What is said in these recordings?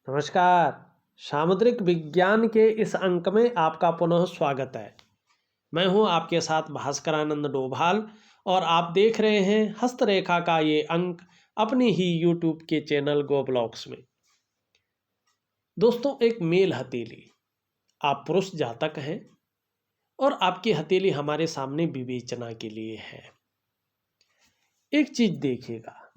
नमस्कार। सामुद्रिक विज्ञान के इस अंक में आपका पुनः स्वागत है। मैं हूं आपके साथ भास्करानंद डोभाल और आप देख रहे हैं हस्तरेखा का ये अंक अपनी ही यूट्यूब के चैनल गो ब्लॉग्स में। दोस्तों, एक मेल हथेली, आप पुरुष जातक हैं और आपकी हथेली हमारे सामने विवेचना के लिए है। एक चीज देखिएगा,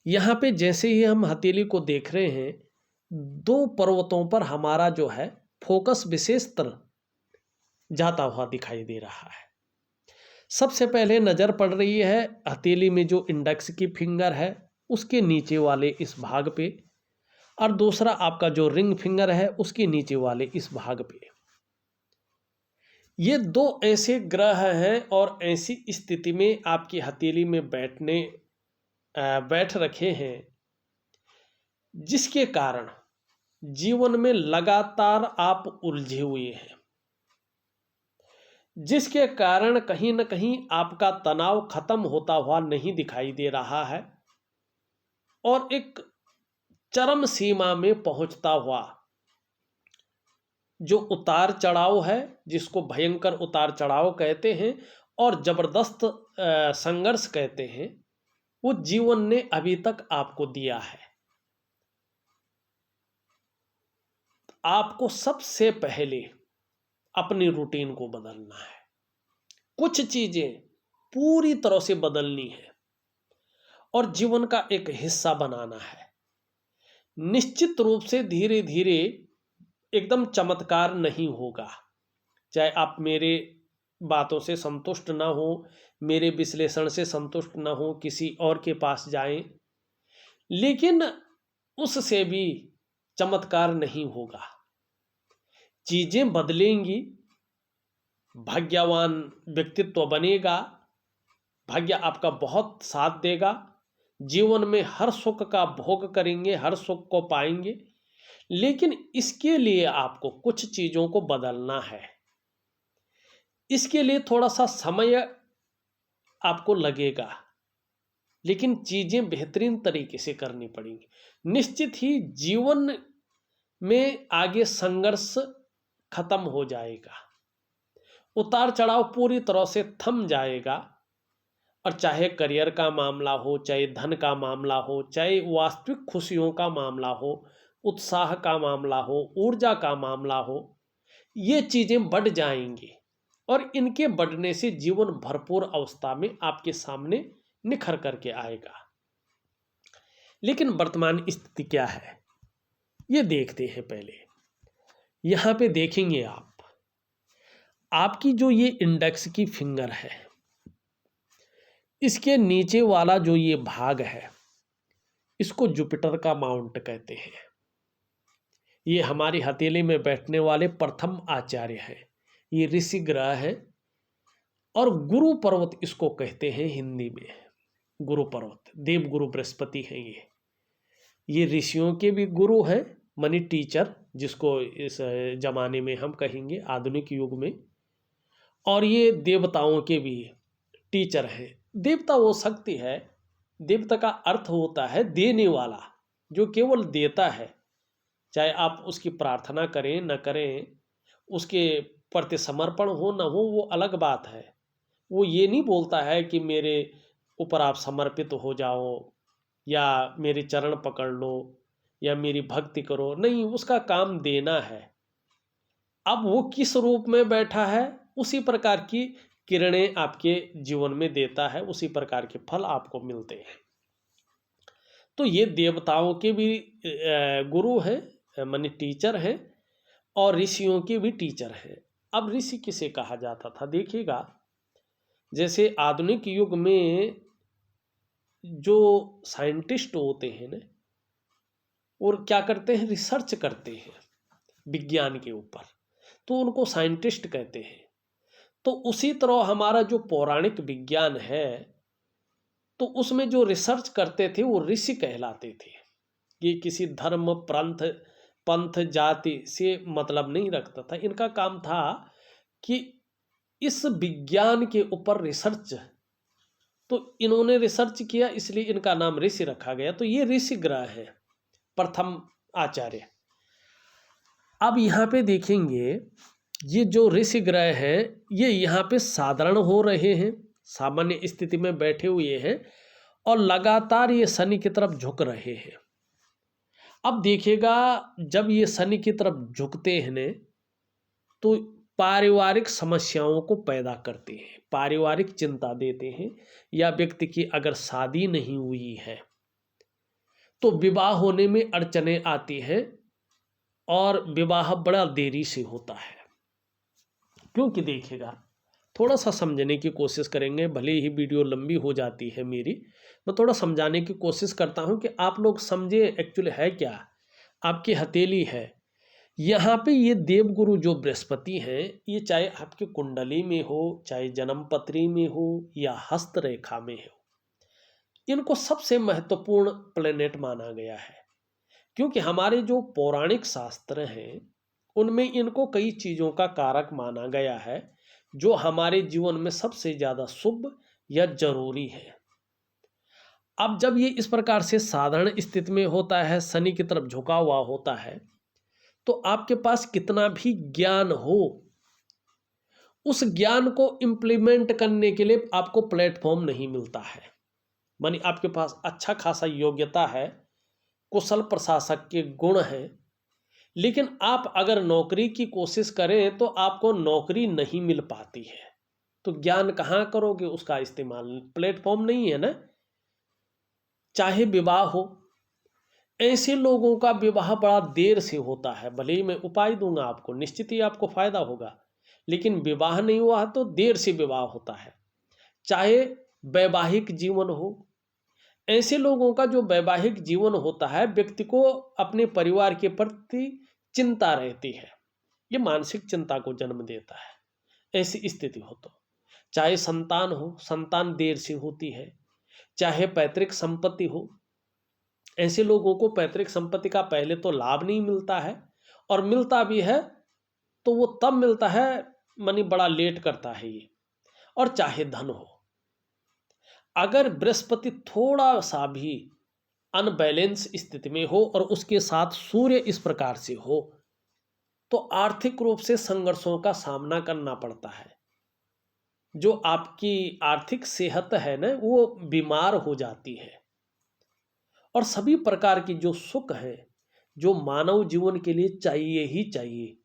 यहाँ पे जैसे ही हम हथेली को देख रहे हैं, दो पर्वतों पर हमारा जो है फोकस विशेषतर जाता हुआ दिखाई दे रहा है। सबसे पहले नजर पड़ रही है हथेली में जो इंडेक्स की फिंगर है उसके नीचे वाले इस भाग पे, और दूसरा आपका जो रिंग फिंगर है उसके नीचे वाले इस भाग पे। ये दो ऐसे ग्रह हैं और ऐसी स्थिति में आपकी हथेली में बैठ रखे हैं जिसके कारण जीवन में लगातार आप उलझे हुए हैं, जिसके कारण कहीं न कहीं आपका तनाव खत्म होता हुआ नहीं दिखाई दे रहा है और एक चरम सीमा में पहुंचता हुआ जो उतार चढ़ाव है, जिसको भयंकर उतार चढ़ाव कहते हैं और जबरदस्त संघर्ष कहते हैं, वो जीवन ने अभी तक आपको दिया है। आपको सबसे पहले अपनी रूटीन को बदलना है, कुछ चीजें पूरी तरह से बदलनी है और जीवन का एक हिस्सा बनाना है। निश्चित रूप से धीरे धीरे एकदम चमत्कार नहीं होगा, चाहे आप मेरे बातों से संतुष्ट ना हो, मेरे विश्लेषण से संतुष्ट ना हो, किसी और के पास जाएं, लेकिन उससे भी चमत्कार नहीं होगा। चीजें बदलेंगी, भाग्यवान व्यक्तित्व बनेगा, भाग्य आपका बहुत साथ देगा, जीवन में हर सुख का भोग करेंगे, हर सुख को पाएंगे। लेकिन इसके लिए आपको कुछ चीजों को बदलना है, इसके लिए थोड़ा सा समय आपको लगेगा, लेकिन चीजें बेहतरीन तरीके से करनी पड़ेंगी। निश्चित ही जीवन में आगे संघर्ष खत्म हो जाएगा, उतार चढ़ाव पूरी तरह से थम जाएगा, और चाहे करियर का मामला हो, चाहे धन का मामला हो, चाहे वास्तविक खुशियों का मामला हो, उत्साह का मामला हो, ऊर्जा का मामला हो, ये चीजें बढ़ जाएंगी और इनके बढ़ने से जीवन भरपूर अवस्था में आपके सामने निखर करके आएगा। लेकिन वर्तमान स्थिति क्या है, ये देखते हैं। पहले यहां पे देखेंगे आपकी जो ये इंडेक्स की फिंगर है, इसके नीचे वाला जो ये भाग है, इसको जुपिटर का माउंट कहते हैं। ये हमारी हथेली में बैठने वाले प्रथम आचार्य हैं, ये ऋषि ग्रह है और गुरु पर्वत इसको कहते हैं हिंदी में। गुरु पर्वत, देव गुरु बृहस्पति हैं ये ऋषियों के भी गुरु हैं, मनी टीचर जिसको इस जमाने में हम कहेंगे आधुनिक युग में, और ये देवताओं के भी टीचर हैं। देवता वो शक्ति है, देवता का अर्थ होता है देने वाला, जो केवल देता है। चाहे आप उसकी प्रार्थना करें न करें, उसके प्रति समर्पण हो न हो, वो अलग बात है। वो ये नहीं बोलता है कि मेरे ऊपर आप समर्पित हो जाओ या मेरे चरण पकड़ लो या मेरी भक्ति करो, नहीं, उसका काम देना है। अब वो किस रूप में बैठा है, उसी प्रकार की किरणें आपके जीवन में देता है, उसी प्रकार के फल आपको मिलते हैं। तो ये देवताओं के भी गुरु हैं, माने टीचर हैं, और ऋषियों के भी टीचर हैं। अब ऋषि किसे कहा जाता था, देखिएगा, जैसे आधुनिक युग में जो साइंटिस्ट होते हैं ना, और क्या करते हैं, रिसर्च करते हैं विज्ञान के ऊपर, तो उनको साइंटिस्ट कहते हैं। तो उसी तरह हमारा जो पौराणिक विज्ञान है, तो उसमें जो रिसर्च करते थे वो ऋषि कहलाते थे। ये किसी धर्म पंथ जाति से मतलब नहीं रखता था, इनका काम था कि इस विज्ञान के ऊपर रिसर्च, तो इन्होंने रिसर्च किया, इसलिए इनका नाम ऋषि रखा गया। तो ये ऋषि ग्रह है, प्रथम आचार्य। अब यहाँ पे देखेंगे ये जो ऋषि ग्रह हैं ये यहाँ पे साधारण हो रहे हैं, सामान्य स्थिति में बैठे हुए हैं और लगातार ये शनि की तरफ झुक रहे हैं। अब देखिएगा जब ये शनि की तरफ झुकते हैं ने तो पारिवारिक समस्याओं को पैदा करते हैं, पारिवारिक चिंता देते हैं, या व्यक्ति की अगर शादी नहीं हुई है तो विवाह होने में अड़चने आती हैं और विवाह बड़ा देरी से होता है। क्योंकि देखिएगा थोड़ा सा समझने की कोशिश करेंगे, भले ही वीडियो लंबी हो जाती है मेरी, मैं थोड़ा समझाने की कोशिश करता हूं कि आप लोग समझे एक्चुअली है क्या। आपकी हथेली है, यहाँ पे ये देवगुरु जो बृहस्पति हैं ये चाहे आपकी कुंडली में हो, चाहे जन्म पत्री में हो या हस्त रेखा में हो, इनको सबसे महत्वपूर्ण प्लेनेट माना गया है। क्योंकि हमारे जो पौराणिक शास्त्र हैं उनमें इनको कई चीज़ों का कारक माना गया है जो हमारे जीवन में सबसे ज़्यादा शुभ या जरूरी है। अब जब ये इस प्रकार से साधारण स्थिति में होता है, शनि की तरफ झुका हुआ होता है, तो आपके पास कितना भी ज्ञान हो, उस ज्ञान को इम्प्लीमेंट करने के लिए आपको प्लेटफॉर्म नहीं मिलता है। मानी आपके पास अच्छा खासा योग्यता है, कुशल प्रशासक के गुण हैं, लेकिन आप अगर नौकरी की कोशिश करें तो आपको नौकरी नहीं मिल पाती है, तो ज्ञान कहाँ करोगे उसका इस्तेमाल, प्लेटफॉर्म नहीं है ना। चाहे विवाह हो, ऐसे लोगों का विवाह बड़ा देर से होता है, भले ही मैं उपाय दूंगा आपको, निश्चित ही आपको फायदा होगा, लेकिन विवाह नहीं हुआ तो देर से विवाह होता है। चाहे वैवाहिक जीवन हो, ऐसे लोगों का जो वैवाहिक जीवन होता है व्यक्ति को अपने परिवार के प्रति चिंता रहती है, ये मानसिक चिंता को जन्म देता है। ऐसी स्थिति हो तो चाहे संतान हो, संतान देर से होती है, चाहे पैतृक संपत्ति हो, ऐसे लोगों को पैतृक संपत्ति का पहले तो लाभ नहीं मिलता है, और मिलता भी है तो वो तब मिलता है मानी बड़ा लेट करता है ये। और चाहे धन हो, अगर बृहस्पति थोड़ा सा भी अनबैलेंस स्थिति में हो और उसके साथ सूर्य इस प्रकार से हो तो आर्थिक रूप से संघर्षों का सामना करना पड़ता है। जो आपकी आर्थिक सेहत है ना वो बीमार हो जाती है, और सभी प्रकार की जो सुख है जो मानव जीवन के लिए चाहिए ही चाहिए,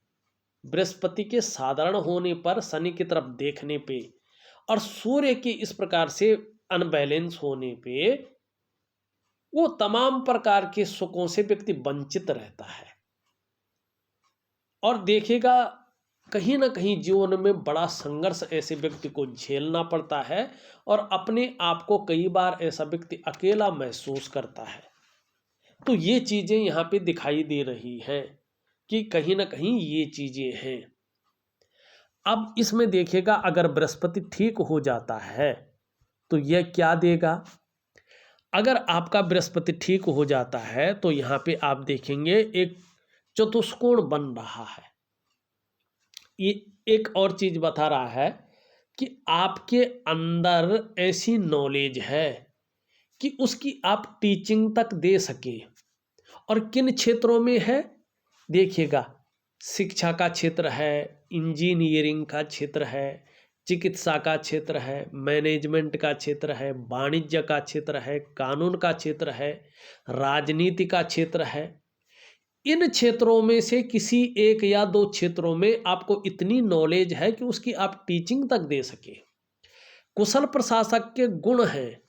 बृहस्पति के साधारण होने पर, शनि की तरफ देखने पे और सूर्य के इस प्रकार से अनबैलेंस होने पे वो तमाम प्रकार के सुखों से व्यक्ति वंचित रहता है। और देखेगा कहीं ना कहीं जीवन में बड़ा संघर्ष ऐसे व्यक्ति को झेलना पड़ता है, और अपने आप को कई बार ऐसा व्यक्ति अकेला महसूस करता है। तो ये चीजें यहाँ पे दिखाई दे रही हैं कि कहीं ना कहीं ये चीजें हैं। अब इसमें देखिएगा अगर बृहस्पति ठीक हो जाता है तो यह क्या देगा। अगर आपका बृहस्पति ठीक हो जाता है तो यहाँ पे आप देखेंगे एक चतुष्कोण बन रहा है। ये एक और चीज बता रहा है कि आपके अंदर ऐसी नॉलेज है कि उसकी आप टीचिंग तक दे सके। और किन क्षेत्रों में है देखिएगा, शिक्षा का क्षेत्र है, इंजीनियरिंग का क्षेत्र है, चिकित्सा का क्षेत्र है, मैनेजमेंट का क्षेत्र है, वाणिज्य का क्षेत्र है, कानून का क्षेत्र है, राजनीति का क्षेत्र है। इन क्षेत्रों में से किसी एक या दो क्षेत्रों में आपको इतनी नॉलेज है कि उसकी आप टीचिंग तक दे सके। कुशल प्रशासक के गुण हैं,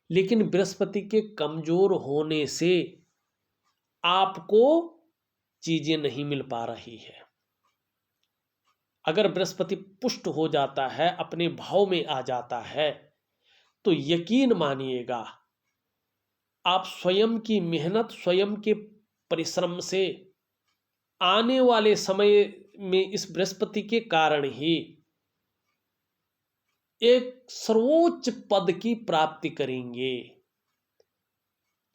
लेकिन बृहस्पति के कमजोर होने से आपको चीजें नहीं मिल पा रही है। अगर बृहस्पति पुष्ट हो जाता है, अपने भाव में आ जाता है, तो यकीन मानिएगा आप स्वयं की मेहनत, स्वयं के परिश्रम से आने वाले समय में इस बृहस्पति के कारण ही एक सर्वोच्च पद की प्राप्ति करेंगे।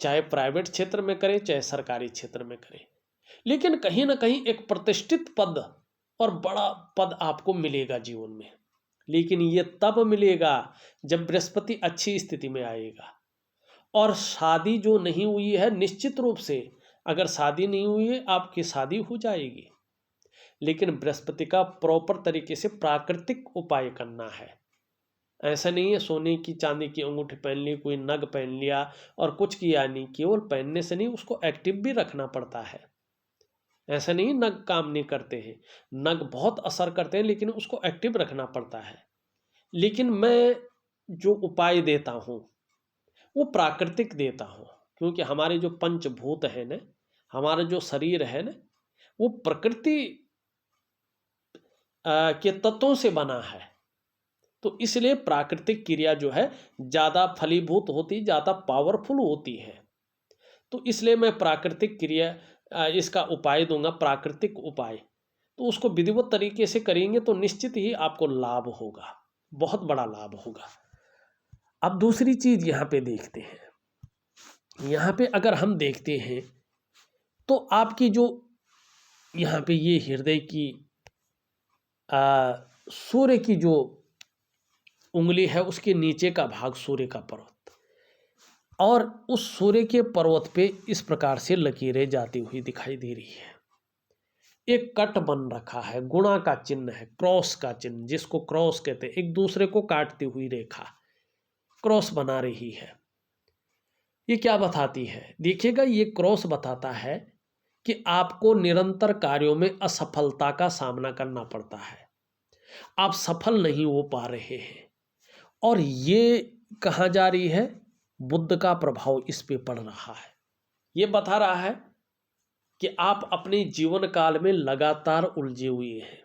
चाहे प्राइवेट क्षेत्र में करें चाहे सरकारी क्षेत्र में करें, लेकिन कहीं ना कहीं एक प्रतिष्ठित पद और बड़ा पद आपको मिलेगा जीवन में। लेकिन ये तब मिलेगा जब बृहस्पति अच्छी स्थिति में आएगा। और शादी जो नहीं हुई है निश्चित रूप से अगर शादी नहीं हुई है आपकी शादी हो जाएगी, लेकिन बृहस्पति का प्रॉपर तरीके से प्राकृतिक उपाय करना है। ऐसा नहीं है सोने की चांदी की अंगूठी पहन ली, कोई नग पहन लिया और कुछ किया नहीं। केवल पहनने से नहीं, उसको एक्टिव भी रखना पड़ता है। ऐसा नहीं नग काम नहीं करते हैं, नग बहुत असर करते हैं, लेकिन उसको एक्टिव रखना पड़ता है। लेकिन मैं जो उपाय देता हूँ वो प्राकृतिक देता हूँ, क्योंकि हमारे जो पंचभूत है ना, हमारा जो शरीर है ना, वो प्रकृति के तत्वों से बना है। तो इसलिए प्राकृतिक क्रिया जो है ज़्यादा फलीभूत होती, ज़्यादा पावरफुल होती है। तो इसलिए मैं प्राकृतिक क्रिया इसका उपाय दूंगा, प्राकृतिक उपाय। तो उसको विधिवत तरीके से करेंगे तो निश्चित ही आपको लाभ होगा, बहुत बड़ा लाभ होगा। अब दूसरी चीज़ यहाँ पे देखते हैं। यहाँ पे अगर हम देखते हैं तो आपकी जो यहाँ पे ये हृदय की सूर्य की जो उंगली है, उसके नीचे का भाग सूर्य का पर्वत, और उस सूर्य के पर्वत पे इस प्रकार से लकीरें जाती हुई दिखाई दे रही है। एक कट बन रखा है, गुणा का चिन्ह है, क्रॉस का चिन्ह, जिसको क्रॉस कहते हैं, एक दूसरे को काटती हुई रेखा क्रॉस बना रही है। ये क्या बताती है? देखिएगा, ये क्रॉस बताता है कि आपको निरंतर कार्यों में असफलता का सामना करना पड़ता है, आप सफल नहीं हो पा रहे हैं। और ये कहाँ जा रही है? बुध का प्रभाव इस पे पड़ रहा है। ये बता रहा है कि आप अपने जीवन काल में लगातार उलझे हुए हैं,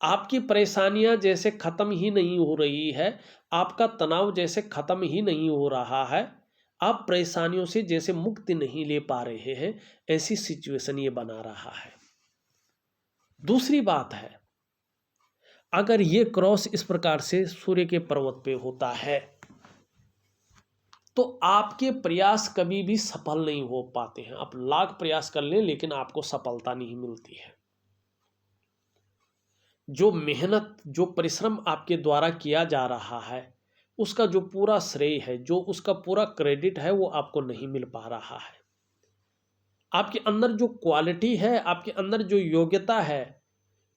आपकी परेशानियां जैसे खत्म ही नहीं हो रही है, आपका तनाव जैसे खत्म ही नहीं हो रहा है, आप परेशानियों से जैसे मुक्ति नहीं ले पा रहे हैं, ऐसी सिचुएशन ये बना रहा है। दूसरी बात है, अगर ये क्रॉस इस प्रकार से सूर्य के पर्वत पे होता है तो आपके प्रयास कभी भी सफल नहीं हो पाते हैं। आप लाख प्रयास कर लें लेकिन आपको सफलता नहीं मिलती है। जो मेहनत, जो परिश्रम आपके द्वारा किया जा रहा है, उसका जो पूरा श्रेय है, जो उसका पूरा क्रेडिट है, वो आपको नहीं मिल पा रहा है। आपके अंदर जो क्वालिटी है, आपके अंदर जो योग्यता है,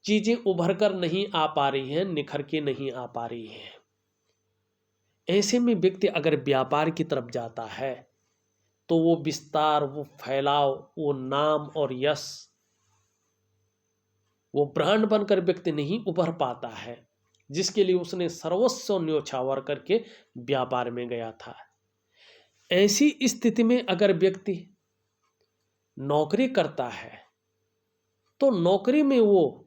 चीजें उभर कर नहीं आ पा रही हैं, निखर के नहीं आ पा रही हैं। ऐसे में व्यक्ति अगर व्यापार की तरफ जाता है तो वो विस्तार, वो फैलाव, वो नाम और यश, वो ब्रांड बनकर व्यक्ति नहीं उभर पाता है, जिसके लिए उसने सर्वस्व न्योछावर करके व्यापार में गया था। ऐसी स्थिति में अगर व्यक्ति नौकरी करता है तो नौकरी में वो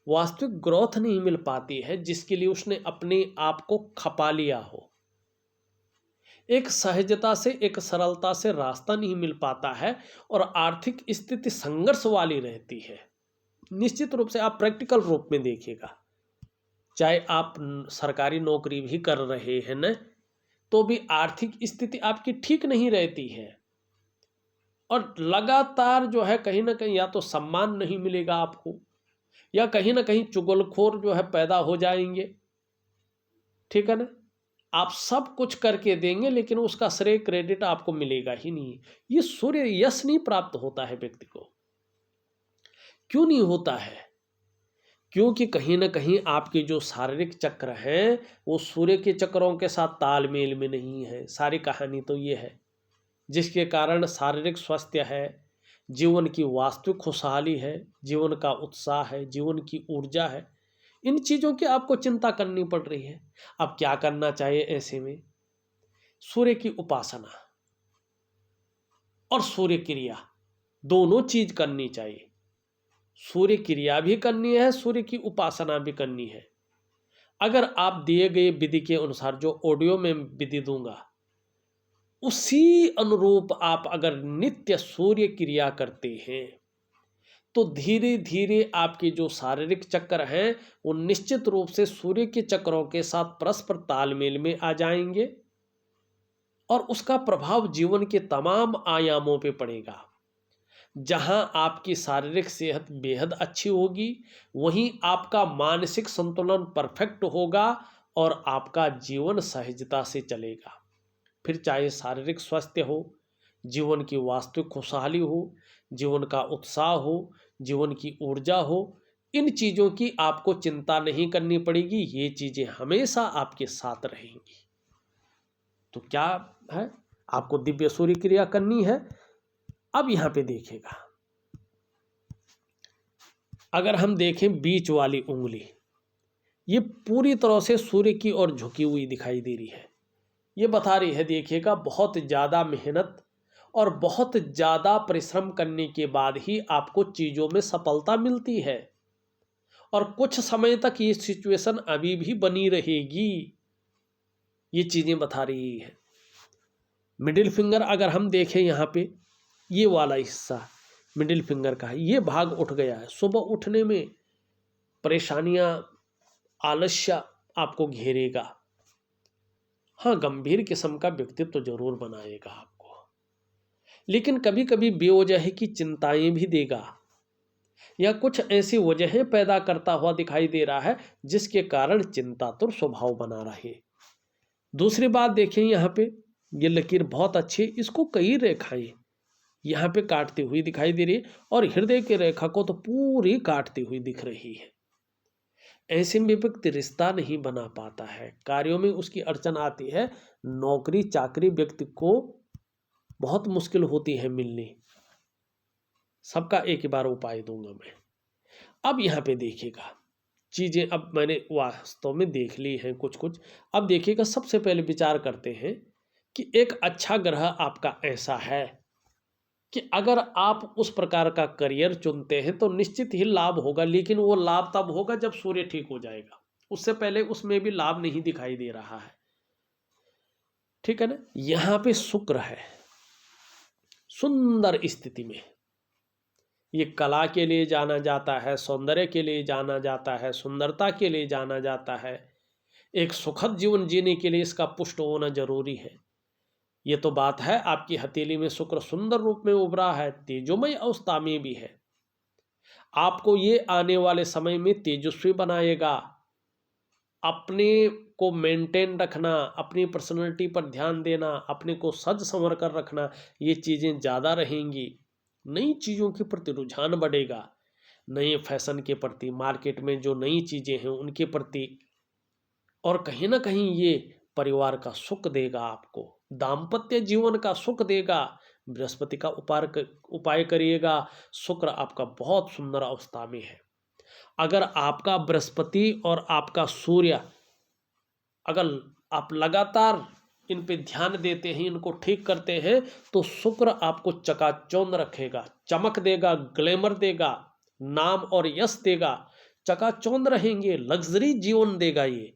वास्तविक ग्रोथ नहीं मिल पाती है, जिसके लिए उसने अपने आप को खपा लिया हो। एक सहजता से, एक सरलता से रास्ता नहीं मिल पाता है और आर्थिक स्थिति संघर्ष वाली रहती है। निश्चित रूप से आप प्रैक्टिकल रूप में देखिएगा, चाहे आप सरकारी नौकरी भी कर रहे हैं न, तो भी आर्थिक स्थिति आपकी ठीक नहीं रहती है और लगातार जो है कहीं ना कहीं या तो सम्मान नहीं मिलेगा आपको, या कहीं ना कहीं चुगलखोर जो है पैदा हो जाएंगे। ठीक है ना? आप सब कुछ करके देंगे लेकिन उसका श्रेय, क्रेडिट आपको मिलेगा ही नहीं। ये सूर्य यश नहीं प्राप्त होता है व्यक्ति को। क्यों नहीं होता है? क्योंकि कहीं ना कहीं आपके जो शारीरिक चक्र हैं वो सूर्य के चक्रों के साथ तालमेल में नहीं है। सारी कहानी तो ये है, जिसके कारण शारीरिक स्वास्थ्य है, जीवन की वास्तविक खुशहाली है, जीवन का उत्साह है, जीवन की ऊर्जा है, इन चीज़ों की आपको चिंता करनी पड़ रही है। अब क्या करना चाहिए ऐसे में? सूर्य की उपासना और सूर्य क्रिया दोनों चीज करनी चाहिए। सूर्य क्रिया भी करनी है, सूर्य की उपासना भी करनी है। अगर आप दिए गए विधि के अनुसार, जो ऑडियो में विधि दूंगा, उसी अनुरूप आप अगर नित्य सूर्य क्रिया करते हैं तो धीरे धीरे आपके जो शारीरिक चक्र हैं वो निश्चित रूप से सूर्य के चक्रों के साथ परस्पर तालमेल में आ जाएंगे और उसका प्रभाव जीवन के तमाम आयामों पे पड़ेगा। जहां आपकी शारीरिक सेहत बेहद अच्छी होगी, वहीं आपका मानसिक संतुलन परफेक्ट होगा और आपका जीवन सहजता से चलेगा। फिर चाहे शारीरिक स्वास्थ्य हो जीवन की वास्तविक खुशहाली हो, जीवन का उत्साह हो, जीवन की ऊर्जा हो, इन चीज़ों की आपको चिंता नहीं करनी पड़ेगी। ये चीज़ें हमेशा आपके साथ रहेंगी। तो क्या है, आपको दिव्य सूर्य क्रिया करनी है। अब यहाँ पे देखिएगा, अगर हम देखें बीच वाली उंगली, ये पूरी तरह से सूर्य की ओर झुकी हुई दिखाई दे रही है। ये बता रही है, देखिएगा, बहुत ज़्यादा मेहनत और बहुत ज़्यादा परिश्रम करने के बाद ही आपको चीज़ों में सफलता मिलती है, और कुछ समय तक ये सिचुएशन अभी भी बनी रहेगी। ये चीज़ें बता रही है। मिडिल फिंगर अगर हम देखें यहाँ पे, ये वाला हिस्सा मिडिल फिंगर का है, ये भाग उठ गया है। सुबह उठने में परेशानियां, आलस्य आपको घेरेगा। हाँ, गंभीर किस्म का व्यक्तित्व तो जरूर बनाएगा आपको, लेकिन कभी कभी बेवजह की चिंताएं भी देगा, या कुछ ऐसी वजहें पैदा करता हुआ दिखाई दे रहा है जिसके कारण चिंतातुर स्वभाव बना रहे। दूसरी बात देखें, यहाँ पे ये लकीर बहुत अच्छी, इसको कई रेखाएं यहाँ पे काटती हुई दिखाई दे रही है, और हृदय की रेखा को तो पूरी काटती हुई दिख रही है। ऐसे में व्यक्ति रिश्ता नहीं बना पाता है, कार्यों में उसकी अड़चन आती है, नौकरी चाकरी व्यक्ति को बहुत मुश्किल होती है मिलनी। सबका एक ही बार उपाय दूंगा मैं। अब यहाँ पे देखिएगा, चीजें अब मैंने वास्तव में देख ली हैं कुछ कुछ। अब देखिएगा, सबसे पहले विचार करते हैं कि एक अच्छा ग्रह आपका ऐसा है कि अगर आप उस प्रकार का करियर चुनते हैं तो निश्चित ही लाभ होगा, लेकिन वो लाभ तब होगा जब सूर्य ठीक हो जाएगा। उससे पहले उसमें भी लाभ नहीं दिखाई दे रहा है, ठीक है ना। यहां पे शुक्र है सुंदर स्थिति में, ये कला के लिए जाना जाता है, सौंदर्य के लिए जाना जाता है, सुंदरता के लिए जाना जाता है। एक सुखद जीवन जीने के लिए इसका पुष्ट होना जरूरी है। ये तो बात है, आपकी हथेली में शुक्र सुंदर रूप में उभरा है, तेजोमय अवस्था में भी है। आपको ये आने वाले समय में तेजस्वी बनाएगा। अपने को मेंटेन रखना, अपनी पर्सनैलिटी पर ध्यान देना, अपने को सज संवर कर रखना, ये चीज़ें ज़्यादा रहेंगी। नई चीज़ों के प्रति रुझान बढ़ेगा, नए फैशन के प्रति, मार्केट में जो नई चीज़ें हैं उनके प्रति, और कहीं ना कहीं ये परिवार का सुख देगा, आपको दाम्पत्य जीवन का सुख देगा। बृहस्पति का उपाय करिएगा, शुक्र आपका बहुत सुंदर अवस्था में है। अगर आपका बृहस्पति और आपका सूर्य, अगर आप लगातार इन पे ध्यान देते हैं, इनको ठीक करते हैं, तो शुक्र आपको चकाचौंध रखेगा, चमक देगा, ग्लैमर देगा, नाम और यश देगा, चकाचौंध रहेंगे, लग्जरी जीवन देगा। ये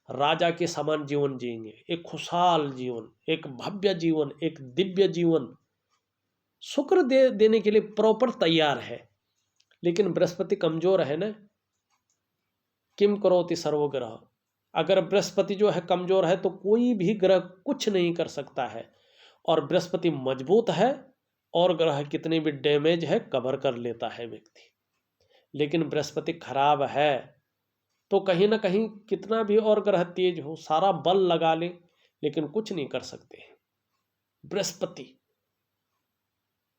राजा के समान जीवन जिएंगे, एक खुशहाल जीवन, एक भव्य जीवन, एक दिव्य जीवन शुक्र देने के लिए प्रॉपर तैयार है। लेकिन बृहस्पति कमजोर है ना, किम करोति सर्व ग्रह। अगर बृहस्पति जो है कमजोर है तो कोई भी ग्रह कुछ नहीं कर सकता है, और बृहस्पति मजबूत है और ग्रह कितने भी डैमेज है कवर कर लेता है व्यक्ति। लेकिन बृहस्पति खराब है तो कहीं ना कहीं कितना भी और ग्रह तेज हो, सारा बल लगा ले, लेकिन कुछ नहीं कर सकते। बृहस्पति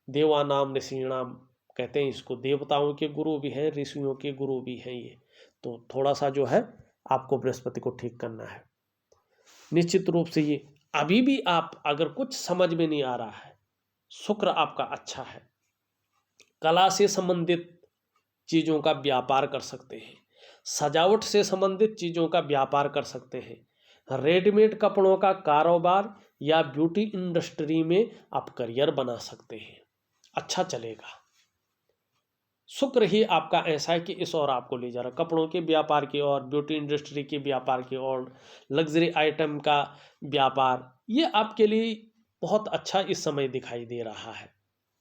देवानाम ऋषिणाम कहते हैं इसको, देवताओं के गुरु भी हैं, ऋषियों के गुरु भी हैं ये। तो थोड़ा सा जो है आपको बृहस्पति को ठीक करना है निश्चित रूप से। ये अभी भी आप अगर कुछ समझ में नहीं आ रहा है, शुक्र आपका अच्छा है, कला से संबंधित चीज़ों का व्यापार कर सकते हैं, सजावट से संबंधित चीज़ों का व्यापार कर सकते हैं, रेडीमेड कपड़ों का कारोबार या ब्यूटी इंडस्ट्री में आप करियर बना सकते हैं, अच्छा चलेगा। शुक्र ही आपका ऐसा है कि इस ओर आपको ले जा रहा, कपड़ों के व्यापार की ओर, ब्यूटी इंडस्ट्री के व्यापार की ओर, लग्जरी आइटम का व्यापार, ये आपके लिए बहुत अच्छा इस समय दिखाई दे रहा है।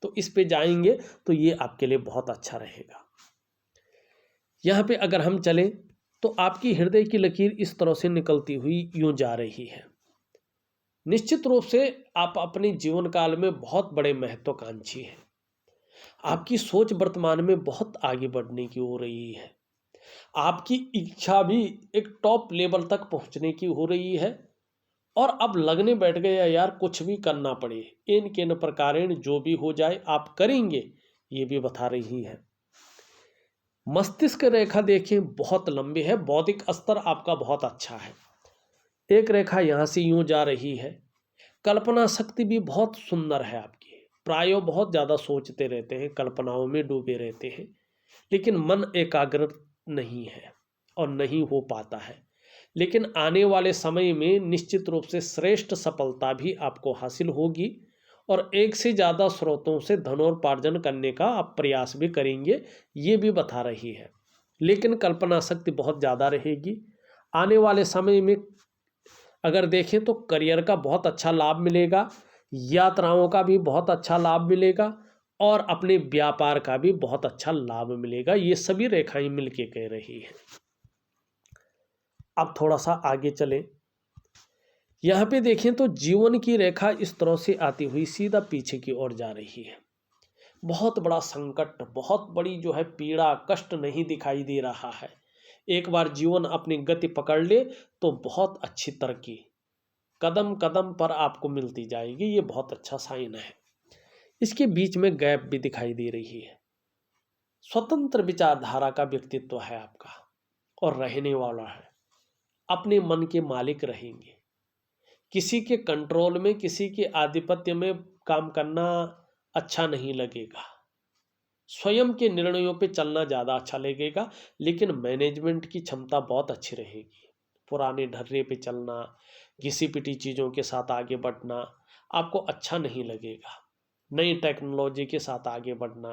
तो इस पे जाएंगे तो ये आपके लिए बहुत अच्छा रहेगा। यहाँ पे अगर हम चलें तो आपकी हृदय की लकीर इस तरह से निकलती हुई यूं जा रही है। निश्चित रूप से आप अपने जीवन काल में बहुत बड़े महत्वाकांक्षी हैं। आपकी सोच वर्तमान में बहुत आगे बढ़ने की हो रही है, आपकी इच्छा भी एक टॉप लेवल तक पहुंचने की हो रही है, और अब लगने बैठ गया यार कुछ भी करना पड़े, इन किन प्रकारेण जो भी हो जाए आप करेंगे, ये भी बता रही है। मस्तिष्क रेखा देखें बहुत लंबी है, बौद्धिक स्तर आपका बहुत अच्छा है। एक रेखा यहाँ से यूं जा रही है। कल्पना शक्ति भी बहुत सुंदर है आपकी, प्रायो बहुत ज़्यादा सोचते रहते हैं, कल्पनाओं में डूबे रहते हैं, लेकिन मन एकाग्र नहीं है और नहीं हो पाता है। लेकिन आने वाले समय में निश्चित रूप से श्रेष्ठ सफलता भी आपको हासिल होगी और एक से ज़्यादा स्रोतों से धनोपार्जन करने का आप प्रयास भी करेंगे, ये भी बता रही है। लेकिन कल्पना शक्ति बहुत ज़्यादा रहेगी। आने वाले समय में अगर देखें तो करियर का बहुत अच्छा लाभ मिलेगा, यात्राओं का भी बहुत अच्छा लाभ मिलेगा और अपने व्यापार का भी बहुत अच्छा लाभ मिलेगा। ये सभी रेखाएं मिलके कह रही हैं। अब थोड़ा सा आगे चलें। यहाँ पे देखें तो जीवन की रेखा इस तरह से आती हुई सीधा पीछे की ओर जा रही है। बहुत बड़ा संकट, बहुत बड़ी जो है पीड़ा, कष्ट नहीं दिखाई दे रहा है। एक बार जीवन अपनी गति पकड़ ले तो बहुत अच्छी तरक्की कदम कदम पर आपको मिलती जाएगी, ये बहुत अच्छा साइन है। इसके बीच में गैप भी दिखाई दे रही है। स्वतंत्र विचारधारा का व्यक्तित्व है आपका और रहने वाला है। अपने मन के मालिक रहेंगे। किसी के कंट्रोल में, किसी के आधिपत्य में काम करना अच्छा नहीं लगेगा। स्वयं के निर्णयों पे चलना ज़्यादा अच्छा लगेगा, लेकिन मैनेजमेंट की क्षमता बहुत अच्छी रहेगी। पुराने ढर्रे पे चलना, घिसी पिटी चीज़ों के साथ आगे बढ़ना आपको अच्छा नहीं लगेगा। नई टेक्नोलॉजी के साथ आगे बढ़ना,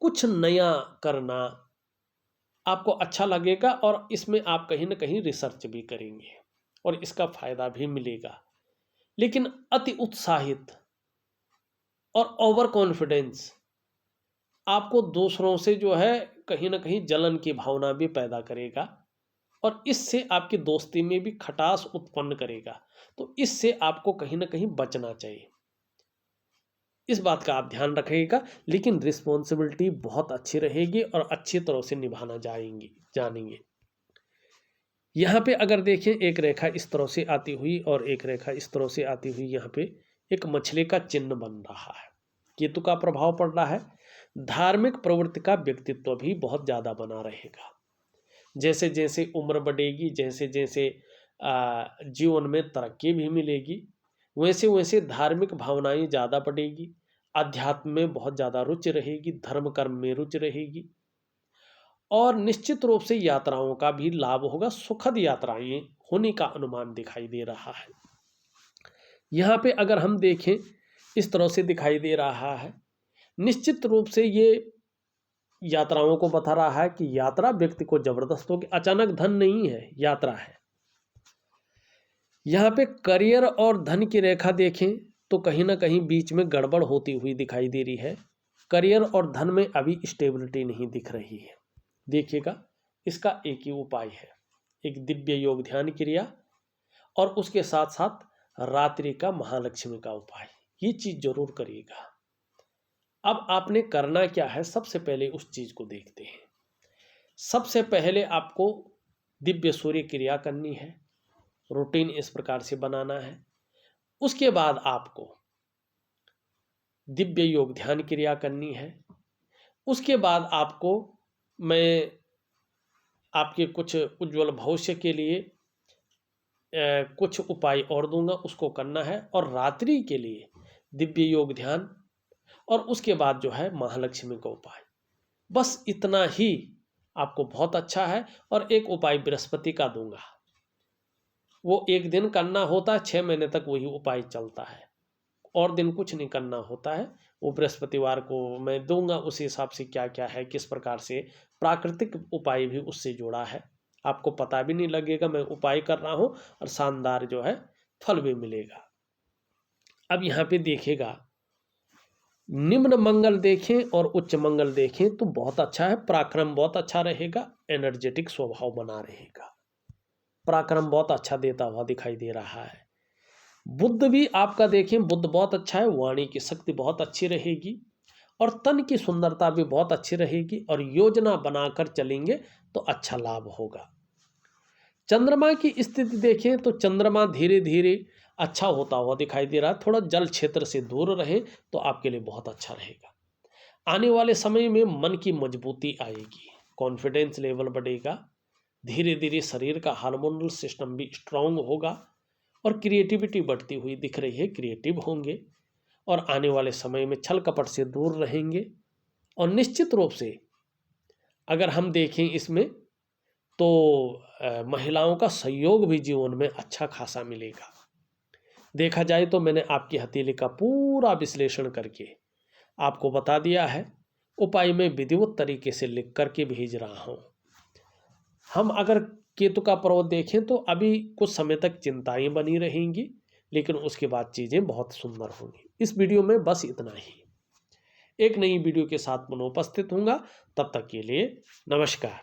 कुछ नया करना आपको अच्छा लगेगा और इसमें आप कहीं ना कहीं रिसर्च भी करेंगे और इसका फायदा भी मिलेगा। लेकिन अति उत्साहित और ओवर कॉन्फिडेंस आपको दूसरों से जो है कहीं ना कहीं जलन की भावना भी पैदा करेगा और इससे आपकी दोस्ती में भी खटास उत्पन्न करेगा। तो इससे आपको कहीं ना कहीं बचना चाहिए, इस बात का आप ध्यान रखिएगा। लेकिन रिस्पॉन्सिबिलिटी बहुत अच्छी रहेगी और अच्छी तरह से निभाना जानेंगे। यहाँ पे अगर देखें एक रेखा इस तरह से आती हुई और एक रेखा इस तरह से आती हुई, यहाँ पे एक मछली का चिन्ह बन रहा है। केतु का प्रभाव पड़ रहा है। धार्मिक प्रवृत्ति का व्यक्तित्व भी बहुत ज़्यादा बना रहेगा। जैसे जैसे उम्र बढ़ेगी, जैसे जैसे जीवन में तरक्की भी मिलेगी, वैसे वैसे धार्मिक भावनाएं ज़्यादा बढ़ेगी। अध्यात्म में बहुत ज़्यादा रुचि रहेगी, धर्म कर्म में रुचि रहेगी और निश्चित रूप से यात्राओं का भी लाभ होगा। सुखद यात्राएं होने का अनुमान दिखाई दे रहा है। यहाँ पे अगर हम देखें इस तरह से दिखाई दे रहा है। निश्चित रूप से ये यात्राओं को बता रहा है कि यात्रा व्यक्ति को जबरदस्त होगी। अचानक धन नहीं है, यात्रा है। यहाँ पे करियर और धन की रेखा देखें तो कहीं ना कहीं बीच में गड़बड़ होती हुई दिखाई दे रही है। करियर और धन में अभी स्टेबिलिटी नहीं दिख रही है। देखिएगा, इसका एक ही उपाय है, एक दिव्य योग ध्यान क्रिया और उसके साथ साथ रात्रि का महालक्ष्मी का उपाय, ये चीज जरूर करिएगा। अब आपने करना क्या है, सबसे पहले उस चीज को देखते हैं। सबसे पहले आपको दिव्य सूर्य क्रिया करनी है, रूटीन इस प्रकार से बनाना है। उसके बाद आपको दिव्य योग ध्यान क्रिया करनी है। उसके बाद आपको मैं आपके कुछ उज्जवल भविष्य के लिए कुछ उपाय और दूंगा, उसको करना है। और रात्रि के लिए दिव्य योग ध्यान और उसके बाद जो है महालक्ष्मी का उपाय, बस इतना ही आपको बहुत अच्छा है। और एक उपाय बृहस्पति का दूंगा, वो एक दिन करना होता है, 6 महीने तक वही उपाय चलता है और दिन कुछ नहीं करना होता है। वो बृहस्पतिवार को मैं दूंगा, उस हिसाब से क्या क्या है, किस प्रकार से प्राकृतिक उपाय भी उससे जुड़ा है, आपको पता भी नहीं लगेगा मैं उपाय कर रहा हूँ और शानदार जो है फल भी मिलेगा। अब यहाँ पे देखेगा, निम्न मंगल देखें और उच्च मंगल देखें तो बहुत अच्छा है। पराक्रम बहुत अच्छा रहेगा, एनर्जेटिक स्वभाव बना रहेगा, पराक्रम बहुत अच्छा देता हुआ दिखाई दे रहा है। बुद्ध भी आपका देखें, बुद्ध बहुत अच्छा है, वाणी की शक्ति बहुत अच्छी रहेगी और तन की सुंदरता भी बहुत अच्छी रहेगी और योजना बनाकर चलेंगे तो अच्छा लाभ होगा। चंद्रमा की स्थिति देखें तो चंद्रमा धीरे धीरे अच्छा होता हुआ दिखाई दे रहा है। थोड़ा जल क्षेत्र से दूर रहें तो आपके लिए बहुत अच्छा रहेगा। आने वाले समय में मन की मजबूती आएगी, कॉन्फिडेंस लेवल बढ़ेगा, धीरे धीरे शरीर का हार्मोनल सिस्टम भी स्ट्रांग होगा और क्रिएटिविटी बढ़ती हुई दिख रही है, क्रिएटिव होंगे और आने वाले समय में छल कपट से दूर रहेंगे। और निश्चित रूप से अगर हम देखें इसमें तो महिलाओं का सहयोग भी जीवन में अच्छा खासा मिलेगा। देखा जाए तो मैंने आपकी हथेली का पूरा विश्लेषण करके आपको बता दिया है। उपाय में विधिवत तरीके से लिख करके भेज रहा हूँ। हम अगर केतु का पर्वत देखें तो अभी कुछ समय तक चिंताएं बनी रहेंगी, लेकिन उसके बाद चीज़ें बहुत सुंदर होंगी। इस वीडियो में बस इतना ही। एक नई वीडियो के साथ पुनः उपस्थित होऊंगा, तब तक के लिए नमस्कार।